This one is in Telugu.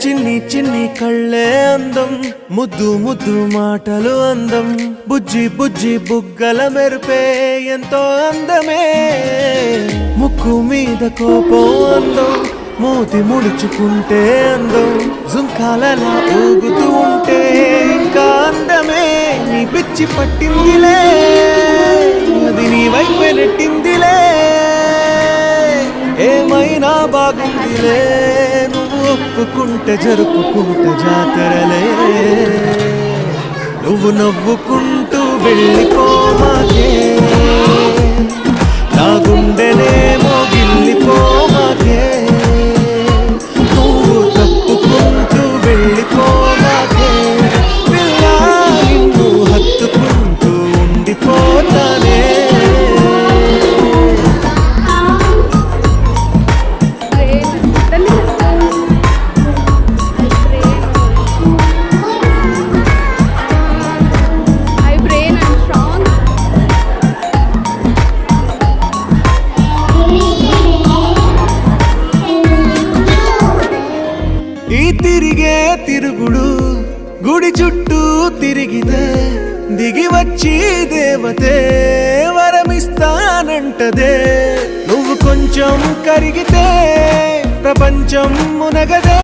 చిన్ని చిన్ని కళ్ళే అందం, ముద్దు ముద్దు మాటలు అందం, బుజ్జి బుజ్జి బుగ్గల మెరుపే ఎంతో అందమే. ముక్కు మీద కోపం అందం, మూతి ముడుచుకుంటే అందం, జుంకాలలా ఊగుతూ ఉంటే ఇంకా అందమే. నీ పిచ్చి పట్టిందిలే, అది నీ వైపే నెట్టిందిలే, ఏమైనా బాగుందిలే, నువ్వు ఒప్పుకుంటే జరుపుకుంటే జాతరలే. నువ్వు నవ్వుకుంటూ వెళ్ళిపోమాకే, నా గుండెనేమో గిల్లిపోమాకే. నువ్వు తప్పుకుంటూ వెళ్ళిపోమాకే, పిల్ల నిన్ను హత్తుకుంటూ ఉండిపోతానే. ఈ తిరిగే తిరుగుడు గుడి చుట్టూ తిరిగితే, దిగి వచ్చి దేవతే వరమిస్తానంటదే. నువ్వు కొంచెం కరిగితే ప్రపంచం మునగదే.